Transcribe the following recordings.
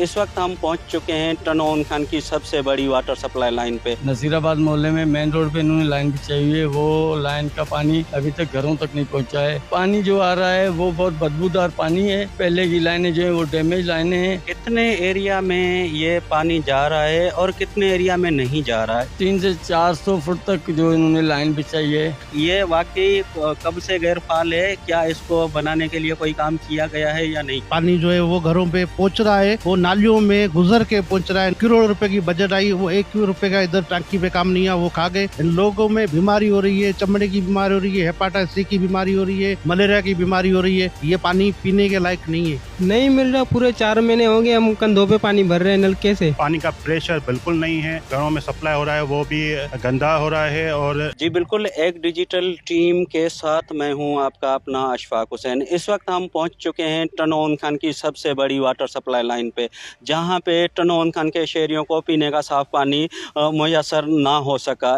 इस वक्त हम पहुंच चुके हैं टनोन खान की सबसे बड़ी वाटर सप्लाई लाइन पे। नसीराबाद मोहल्ले में मेन रोड पे इन्होंने लाइन बिछाई हुई है। वो लाइन का पानी अभी तक घरों तक नहीं पहुंचा है। पानी जो आ रहा है वो बहुत बदबूदार पानी है। पहले की लाइनें जो है वो डैमेज लाइनें हैं। कितने एरिया में ये पानी जा रहा है और कितने एरिया में नहीं जा रहा है? 300 से 400 फुट तक जो इन्होंने लाइन बिछाई है। ये वाकई कब से गैरफाल है? क्या इसको बनाने के लिए कोई काम किया गया है या नहीं? पानी जो है वो घरों पे पहुंच रहा है, वो नालियों में गुजर के पहुंच रहा है। करोड़ रुपए की बजट आई, वो 1 रुपए का इधर टंकी पे काम नहीं है, वो खा गए। इन लोगों में बीमारी हो रही है, चमड़े की बीमारी हो रही है, हेपाटाइटिस सी की बीमारी हो रही है, मलेरिया की बीमारी हो रही है। ये पानी पीने के लायक नहीं है। नहीं मिल रहा। पूरे 4 महीने हो गए हम कंधों पे पानी भर रहे हैं नलके से। पानी का प्रेशर बिल्कुल नहीं है। घरों में सप्लाई हो रहा है वो भी गंदा हो रहा है। और जी बिल्कुल, एक डिजिटल टीम के साथ मैं हूं आपका अपना अशफाक हुसैन। इस वक्त हम पहुंच चुके हैं टनोन खान की सबसे बड़ी वाटर सप्लाई लाइन पे, जहां पे टनोन खान के शहरियों को पीने का साफ पानी मुयसर ना हो सका।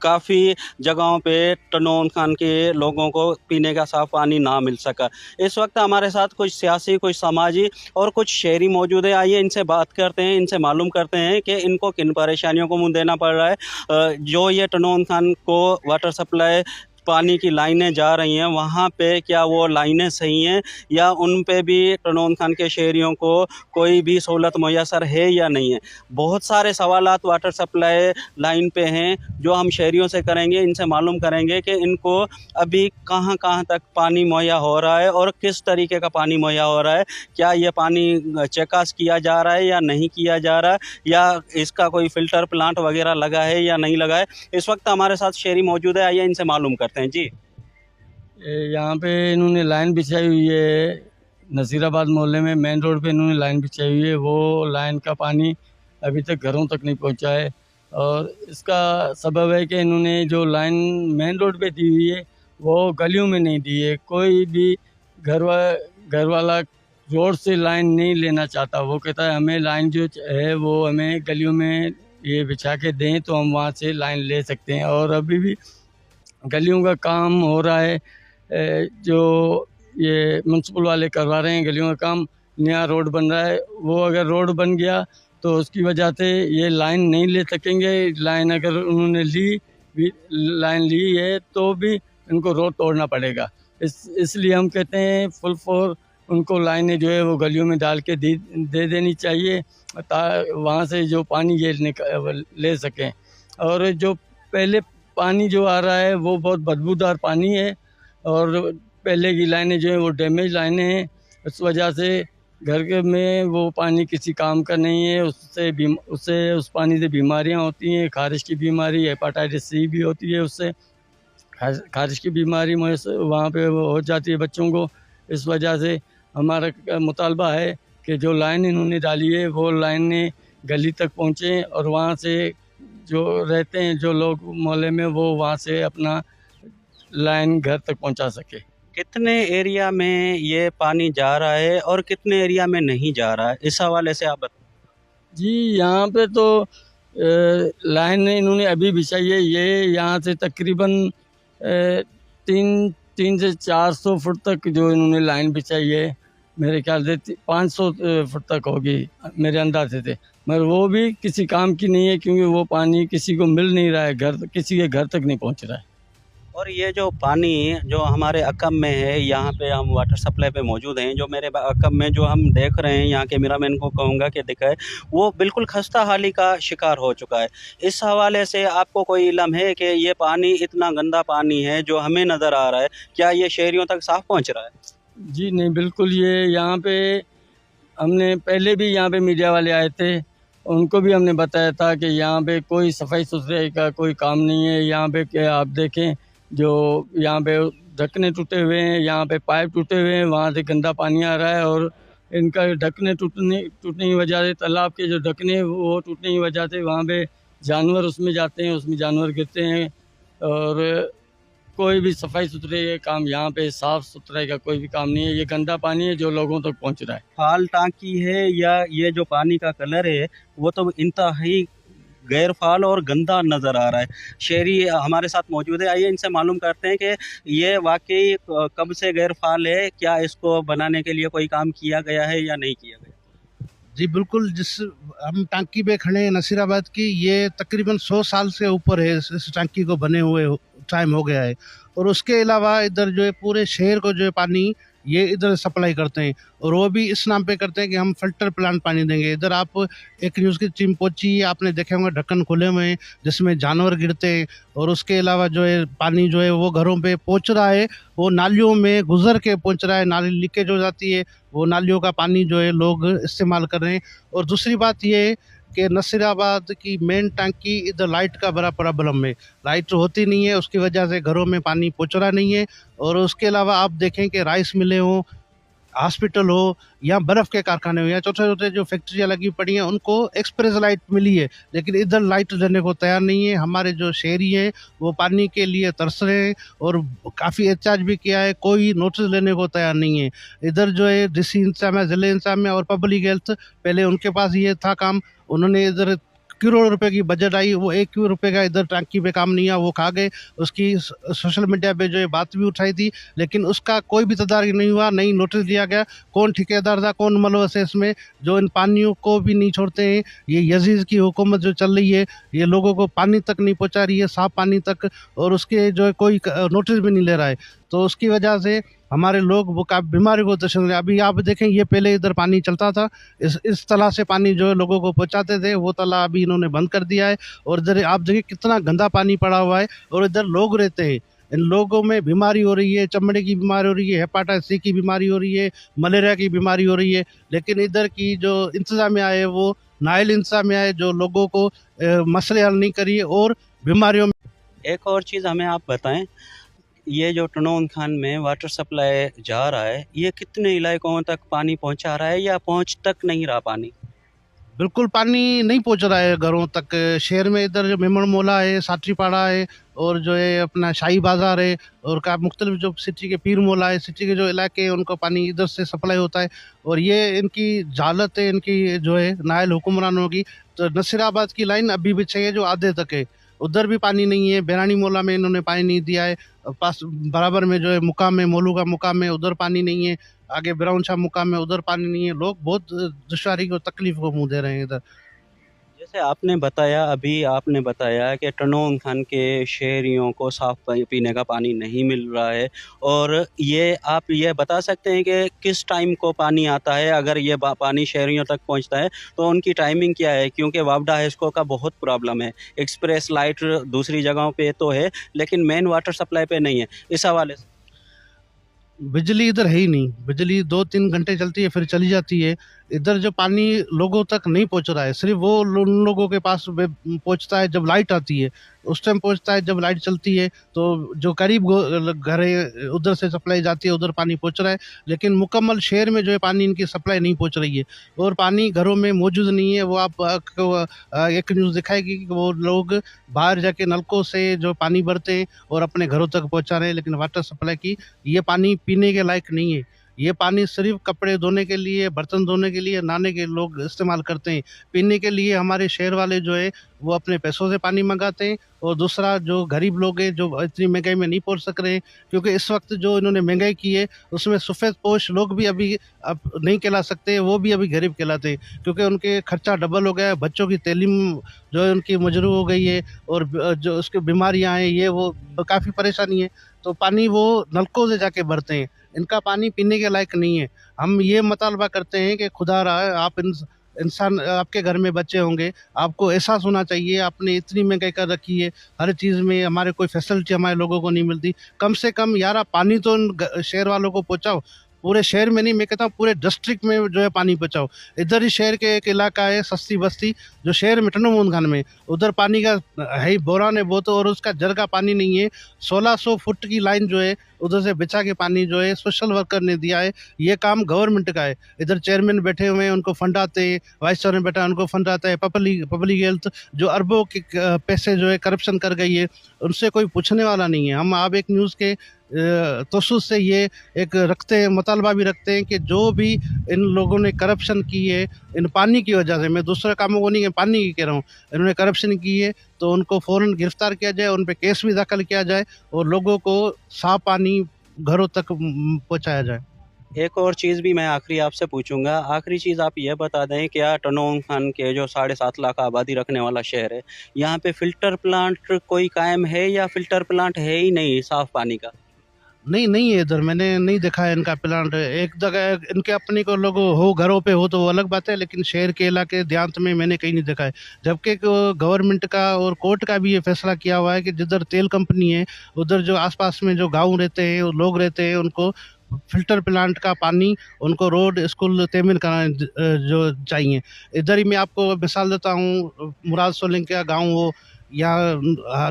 काफ़ी जगहों पे टनोन खान के लोगों को पीने का साफ पानी ना मिल सका। इस वक्त हमारे साथ कुछ सियासी, कुछ समाजी और कुछ शहरी मौजूद है। आइए इनसे बात करते हैं, इनसे मालूम करते हैं कि इनको किन परेशानियों को मुंह देना पड़ रहा है। जो ये टनोन खान को वाटर सप्लाई पानी की लाइनें जा रही हैं, वहाँ पे क्या वो लाइनें सही हैं या उन पे भी टनोन खान के शहरियों को कोई भी सहूलत मुयसर है या नहीं है? बहुत सारे सवालात वाटर सप्लाई लाइन पे हैं जो हम शहरियों से करेंगे। इनसे मालूम करेंगे कि इनको अभी कहाँ कहाँ तक पानी मुहैया हो रहा है और किस तरीके का पानी मुहैया हो रहा है। क्या ये पानी चेकास किया जा रहा है या नहीं किया जा रहा है, या इसका कोई फ़िल्टर प्लांट वगैरह लगा है या नहीं लगा है? इस वक्त हमारे साथ शहरी मौजूद है, आइए इनसे मालूम करते हैं। जी, यहाँ पे इन्होंने लाइन बिछाई हुई है। नसीराबाद मोहल्ले में मेन रोड पे इन्होंने लाइन बिछाई हुई है। वो लाइन का पानी अभी तक घरों तक नहीं पहुंचा है और इसका सबब है कि इन्होंने जो लाइन मेन रोड पे दी हुई है वो गलियों में नहीं दी है। कोई भी घर वाला रोड से लाइन नहीं लेना चाहता। वो कहता है हमें लाइन जो है वो हमें गलियों में ये बिछा के दें तो हम वहाँ से लाइन ले सकते हैं। और अभी भी गलियों का काम हो रहा है, जो ये म्युनिसिपल वाले करवा रहे हैं गलियों का काम। नया रोड बन रहा है, वो अगर रोड बन गया तो उसकी वजह से ये लाइन नहीं ले सकेंगे। लाइन अगर उन्होंने लाइन ली है तो भी इनको रोड तोड़ना पड़ेगा। इसलिए हम कहते हैं फुल फोर उनको लाइनें जो है वो गलियों में डाल के दे देनी चाहिए, वहाँ से जो पानी ये ले सकें। और जो पहले पानी जो आ रहा है वो बहुत बदबूदार पानी है और पहले की लाइनें जो हैं वो डैमेज लाइनें हैं। इस वजह से घर के में वो पानी किसी काम का नहीं है। उससे उस पानी से बीमारियां होती हैं। खारिश की बीमारी, हेपाटाइटिस सी भी होती है। उससे खारिश की बीमारी वहाँ पे हो जाती है बच्चों को। इस वजह से हमारा मुतालबा है कि जो लाइन इन्होंने डाली है वो लाइनें गली तक पहुँचें और वहाँ से जो रहते हैं जो लोग मोहल्ले में वो वहाँ से अपना लाइन घर तक पहुँचा सके। कितने एरिया में ये पानी जा रहा है और कितने एरिया में नहीं जा रहा है, इस हवाले से आप बताएं। जी, यहाँ पे तो लाइन इन्होंने अभी बिछाई है। ये यहाँ से तकरीबन 300 से 400 फुट तक जो इन्होंने लाइन बिछाई है। मेरे ख्याल से 500 फुट तक होगी मेरे अंदाजे से, मगर वो भी किसी काम की नहीं है क्योंकि वो पानी किसी को मिल नहीं रहा है, किसी के घर तक नहीं पहुंच रहा है। और ये जो पानी जो हमारे अकम में है, यहाँ पे हम वाटर सप्लाई पे मौजूद हैं, जो मेरे अकम में जो हम देख रहे हैं, यहाँ कैमरामैन को कहूँगा कि दिखाए, वो बिल्कुल खस्ता हाली का शिकार हो चुका है। इस हवाले से आपको कोई इल्म है कि ये पानी इतना गंदा पानी है जो हमें नज़र आ रहा है, क्या ये शहरियों तक साफ पहुँच रहा है? जी नहीं, बिल्कुल। ये यहाँ पे हमने पहले भी यहाँ पे मीडिया वाले आए थे, उनको भी हमने बताया था कि यहाँ पे कोई सफाई सुथराई का कोई काम नहीं है। यहाँ पे क्या आप देखें, जो यहाँ पे ढकने टूटे हुए हैं, यहाँ पे पाइप टूटे हुए हैं, वहाँ से गंदा पानी आ रहा है और इनका ढकने टूटने की वजह से, तालाब के जो ढकने वो टूटने की वजह से वहाँ पे जानवर उसमें जाते हैं, उसमें जानवर गिरते हैं। और कोई भी सफाई सुथरे का काम यहाँ पे, साफ़ सुथराई का कोई भी काम नहीं है। ये गंदा पानी है जो लोगों तक पहुँच रहा है। फाल टाँकी है या ये जो पानी का कलर है वो तो इंतहाई गैरफाल और गंदा नज़र आ रहा है। शहरी हमारे साथ मौजूद है, आइए इनसे मालूम करते हैं कि ये वाकई कब से गैरफाल है, क्या इसको बनाने के लिए कोई काम किया गया है या नहीं किया गया? जी बिल्कुल, जिस हम टांकी पे खड़े हैं नसीराबाद की, ये तकरीबन 100 साल से ऊपर है, इस टांकी को बने हुए टाइम हो गया है। और उसके अलावा इधर जो है पूरे शहर को जो है पानी ये इधर सप्लाई करते हैं, और वो भी इस नाम पे करते हैं कि हम फ़िल्टर प्लांट पानी देंगे। इधर आप एक न्यूज़ की टीम पहुंची है, आपने देखे होंगे ढक्कन खुले हुए हैं जिसमें जानवर गिरते हैं, और उसके अलावा जो है पानी जो है वो घरों पे पहुंच रहा है, वो नालियों में गुजर के पहुंच रहा है, नाली लीकेज हो जाती है, वो नालियों का पानी जो है लोग इस्तेमाल कर रहे हैं। और दूसरी बात ये है कि नसीराबाद की मेन टंकी इधर लाइट का बड़ा प्रॉब्लम है, लाइट होती नहीं है, उसकी वजह से घरों में पानी पहुंच रहा नहीं है। और उसके अलावा आप देखें कि राइस मिलें हों, हॉस्पिटल हो, या बर्फ़ के कारखाने हो, या छोटे-छोटे जो फैक्ट्रियाँ लगी पड़ी हैं, उनको एक्सप्रेस लाइट मिली है, लेकिन इधर लाइट देने को तैयार नहीं है। हमारे जो शहरी हैं, वो पानी के लिए तरस रहे हैं, और काफ़ी एहतजाज भी किया है, कोई नोटिस लेने को तैयार नहीं है। इधर जो है डीसी इंतज़ामिया, ज़िले इंतज़ामिया और पब्लिक हेल्थ, पहले उनके पास ये था काम, उन्होंने इधर करोड़ रुपए की बजट आई, वो 1 रुपए का इधर टांकी पे काम नहीं आया, वो खा गए। उसकी सोशल मीडिया पे जो है बात भी उठाई थी, लेकिन उसका कोई भी तदारक नहीं हुआ, नहीं नोटिस दिया गया, कौन ठेकेदार था, कौन मुलव्वस है इसमें, जो इन पानियों को भी नहीं छोड़ते हैं। ये यजीद की हुकूमत जो चल रही है, ये लोगों को पानी तक नहीं पहुंचा रही है, साफ पानी तक, और उसके जो है कोई नोटिस भी नहीं ले रहा है। तो उसकी वजह से हमारे लोग वो काफ़ी बीमारी को दर्शन रहे। अभी आप देखें, ये पहले इधर पानी चलता था, इस तालाब से पानी जो है लोगों को पहुंचाते थे, वो तालाब अभी इन्होंने बंद कर दिया है। और इधर आप देखिए कितना गंदा पानी पड़ा हुआ है, और इधर लोग रहते हैं, इन लोगों में बीमारी हो रही है, चमड़े की बीमारी हो रही है, हेपाटाइटिस सी की बीमारी हो रही है, मलेरिया की बीमारी हो रही है। लेकिन इधर की जो इंतजामिया है, वो नाइल इंतजामिया है, जो लोगों को मसले हल नहीं करिए और बीमारियों में। एक और चीज़ हमें आप बताएं, ये जो टनोन खान में वाटर सप्लाई जा रहा है, ये कितने इलाकों तक पानी पहुंचा रहा है, या पहुंच तक नहीं रहा पानी? बिल्कुल पानी नहीं पहुंच रहा है घरों तक। शहर में इधर जो मेमन मोला है, साट्रीपाड़ा है, और जो है अपना शाही बाज़ार है, और का मुख्तलिफ जो सिटी के पीर मोला है, सिटी के जो इलाके हैं, उनको पानी इधर से सप्लाई होता है। और ये इनकी जालत है, इनकी जो है नायल हुक्मरानों की। तो नसीराबाद की लाइन अभी भी चाहिए जो आधे तक है, उधर भी पानी नहीं है। बैरानी मोला में इन्होंने पानी नहीं दिया है, पास बराबर में जो है मुकाम है, मोलू का मुकाम है, उधर पानी नहीं है। आगे ब्राउन शाह मुकाम है, उधर पानी नहीं है। लोग बहुत दुश्वारी को, तकलीफ को मुँह दे रहे हैं इधर। जैसे अभी आपने बताया कि टनोन खान के शहरियों को साफ़ पीने का पानी नहीं मिल रहा है, और ये आप ये बता सकते हैं कि किस टाइम को पानी आता है? अगर ये पानी शहरियों तक पहुंचता है तो उनकी टाइमिंग क्या है? क्योंकि वावडा हेस्को का बहुत प्रॉब्लम है, एक्सप्रेस लाइट दूसरी जगहों पे तो है, लेकिन मेन वाटर सप्लाई पे नहीं है। इस हवाले से बिजली इधर है ही नहीं, बिजली 2-3 घंटे चलती है फिर चली जाती है। इधर जो पानी लोगों तक नहीं पहुंच रहा है, सिर्फ वो उन लोगों के पास पहुंचता है जब लाइट आती है, उस टाइम पहुंचता है जब लाइट चलती है। तो जो करीब घर है, उधर से सप्लाई जाती है, उधर पानी पहुंच रहा है, लेकिन मुकम्मल शहर में जो है पानी इनकी सप्लाई नहीं पहुंच रही है, और पानी घरों में मौजूद नहीं है। वो आप एक न्यूज़ दिखाएगी कि वो लोग बाहर जाके नलकों से जो पानी भरते हैं और अपने घरों तक पहुंचा रहे हैं, लेकिन वाटर सप्लाई की ये पानी पीने के लायक नहीं है। ये पानी सिर्फ कपड़े धोने के लिए, बर्तन धोने के लिए, नहाने के लोग इस्तेमाल करते हैं। पीने के लिए हमारे शहर वाले जो है वो अपने पैसों से पानी मंगाते हैं। और दूसरा, जो गरीब लोग हैं, जो इतनी महंगाई में नहीं पहुंच सक रहे हैं, क्योंकि इस वक्त जो इन्होंने महंगाई की है, उसमें सफ़ेद पोश लोग भी अभी अब नहीं कहला सकते, वो भी अभी गरीब कहलाते हैं, क्योंकि उनके खर्चा डबल हो गया है। बच्चों की तालीम जो है उनकी मजरू हो गई है, और जो उसकी बीमारियाँ हैं, ये वो काफ़ी परेशानी है। तो पानी वो नलकों से जाके भरते हैं, इनका पानी पीने के लायक नहीं है। हम ये मुतालबा करते हैं कि खुदा रहा, आप इंसान, आपके घर में बच्चे होंगे, आपको एहसास होना चाहिए, आपने इतनी महंगाई कर रखी है, हर चीज़ में हमारे कोई फैसिलिटी हमारे लोगों को नहीं मिलती। कम से कम यार आप पानी तो शहर वालों को पहुँचाओ। पूरे शहर में नहीं, मैं कहता हूँ पूरे डिस्ट्रिक्ट में जो है पानी पहुँचाओ। इधर ही शहर के एक इलाका है सस्ती बस्ती, जो शहर में टनोन खान में, उधर पानी का है ही बोरान है बहुत, और उसका जर का पानी नहीं है। 1600 फुट की लाइन जो है उधर से बिछा के पानी जो है सोशल वर्कर ने दिया है, ये काम गवर्नमेंट का है। इधर चेयरमैन बैठे हुए हैं, उनको फंड आते हैं, वाइस चेयरमैन बैठा है, उनको फंड आता है। पब्लिक हेल्थ जो अरबों के पैसे जो है करप्शन कर गई है, उनसे कोई पूछने वाला नहीं है। हम आप एक न्यूज़ के तसुस से ये एक रखते हैं, मुतालबा भी रखते हैं कि जो भी इन लोगों ने करप्शन की है, इन पानी की वजह से, मैं दूसरे कामों को नहीं, पानी की कह रहा हूँ, इन्होंने करप्शन की है, तो उनको फ़ौरन गिरफ्तार किया जाए, उन पे केस भी दाखिल किया जाए, और लोगों को साफ पानी घरों तक पहुँचाया जाए। एक और चीज़ भी मैं आखिरी आपसे पूछूंगा। आखिरी चीज़ आप ये बता दें, क्या टनोन खान के जो 7.5 लाख आबादी रखने वाला शहर है, यहाँ पे फ़िल्टर प्लांट कोई कायम है या फ़िल्टर प्लांट है ही नहीं साफ़ पानी का? नहीं नहीं है इधर, मैंने नहीं देखा है इनका प्लांट। एक जगह इनके अपने को लोग हो घरों पे हो तो वो अलग बात है, लेकिन शहर के इलाके देहात में मैंने कहीं नहीं देखा है। जबकि गवर्नमेंट का और कोर्ट का भी ये फैसला किया हुआ है कि जिधर तेल कंपनी है उधर जो आसपास में जो गांव रहते हैं और लोग रहते हैं उनको फिल्टर प्लांट का पानी उनको रोड स्कूल तेमिन कराना जो चाहिए। इधर ही मैं आपको मिसाल देता हूँ, मुराद सोलंकी गाँव हो या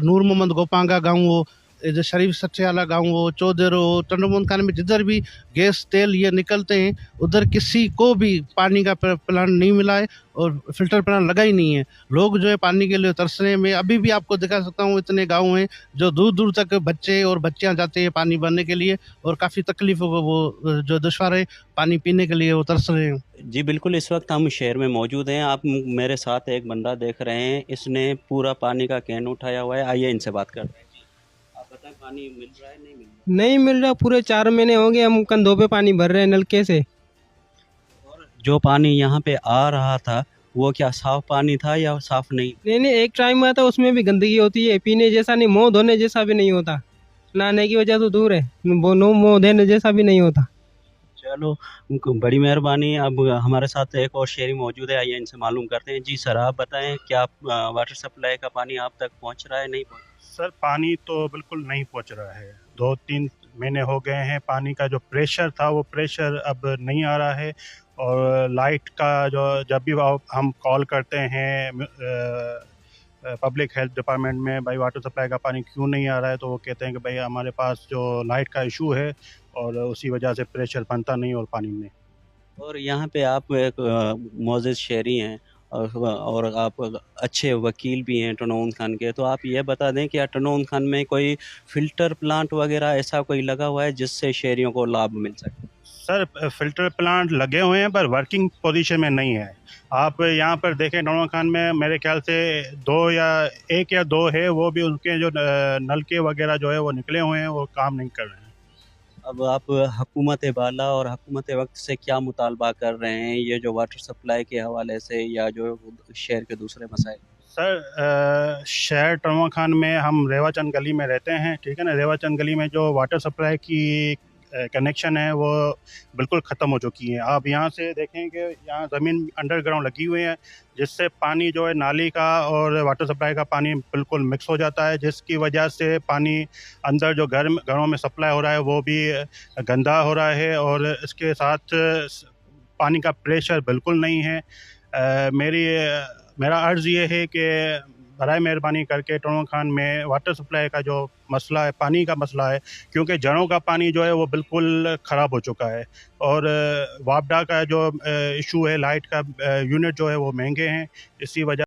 नूर मोहम्मद गोपांगा गाँव हो, जो शरीफ सच्चे वाला गाँव हो, चौधर हो, टंडोमन खाने में जिधर भी गैस तेल ये निकलते हैं उधर किसी को भी पानी का प्लांट नहीं मिला है और फिल्टर प्लांट लगा ही नहीं है। लोग जो है पानी के लिए तरस रहे हैं। मैं अभी भी आपको दिखा सकता हूँ, इतने गाँव हैं जो दूर दूर तक बच्चे और बच्चियाँ जाते हैं पानी भरने के लिए और काफ़ी तकलीफ वो जो दुश्वार है पानी पीने के लिए वो तरस रहे हैं। जी बिल्कुल, इस वक्त हम शहर में मौजूद हैं। आप मेरे साथ एक बंदा देख रहे हैं, इसने पूरा पानी का कैन उठाया हुआ है। आइए इनसे बात करते हैं। जी, आप बताएं, पानी मिल रहा है नहीं मिल रहा? नहीं मिल रहा, पूरे 4 महीने हो गए हम कंधों पे पानी भर रहे हैं नलके से। और जो पानी यहाँ पे आ रहा था वो क्या साफ पानी था या साफ नहीं? नहीं नहीं, एक टाइम आता उसमें भी गंदगी होती है, पीने जैसा नहीं, मुंह धोने जैसा भी नहीं होता। नहाने की वजह तो दूर है, वो नो मुंह धोने जैसा भी नहीं होता। चलो, उनको बड़ी मेहरबानी। अब हमारे साथ एक और शहरी मौजूद है, आइए इनसे मालूम करते हैं। जी सर, आप बताएं, क्या वाटर सप्लाई का पानी आप तक पहुंच रहा है नहीं पहुंच? सर पानी तो बिल्कुल नहीं पहुंच रहा है। 2-3 महीने हो गए हैं, पानी का जो प्रेशर था वो प्रेशर अब नहीं आ रहा है। और लाइट का जो जब भी हम कॉल करते हैं पब्लिक हेल्थ डिपार्टमेंट में, भाई वाटर सप्लाई का पानी क्यों नहीं आ रहा है, तो वो कहते हैं कि भाई हमारे पास जो लाइट का इशू है और उसी वजह से प्रेशर बनता नहीं और पानी नहीं। और यहाँ पे आप एक मोअज़्ज़ज़ शहरी हैं और आप अच्छे वकील भी हैं टनोन खान के, तो आप ये बता दें कि टनोन खान में कोई फ़िल्टर प्लांट वगैरह ऐसा कोई लगा हुआ है जिससे शहरियों को लाभ मिल सके? सर फिल्टर प्लांट लगे हुए हैं पर वर्किंग पोजीशन में नहीं है। आप यहाँ पर देखें टनोन खान में मेरे ख्याल से 1 या 2 है, वो भी उनके जो नलके वगैरह जो है वो निकले हुए हैं, वो काम नहीं कर रहे हैं। अब आप हुकूमत बाला और हुकूमत वक्त से क्या मुतालबा कर रहे हैं, ये जो वाटर सप्लाई के हवाले से या जो शहर के दूसरे मसाइल? सर शहर टनोन खान में हम रेवाचंद गली में रहते हैं, ठीक है ना। रेवाचंद गली में जो वाटर सप्लाई की कनेक्शन है वो बिल्कुल ख़त्म हो चुकी है। आप यहाँ से देखेंगे, यहाँ ज़मीन अंडरग्राउंड लगी हुई है जिससे पानी जो है नाली का और वाटर सप्लाई का पानी बिल्कुल मिक्स हो जाता है, जिसकी वजह से पानी अंदर जो घरों में सप्लाई हो रहा है वो भी गंदा हो रहा है और इसके साथ पानी का प्रेशर बिल्कुल नहीं है। मेरा अर्ज़ ये है कि बराए मेहरबानी करके टनोन खान में वाटर सप्लाई का जो मसला है, पानी का मसला है, क्योंकि जड़ों का पानी जो है वो बिल्कुल ख़राब हो चुका है और वापडा का जो इशू है, लाइट का यूनिट जो है वो महंगे हैं, इसी वजह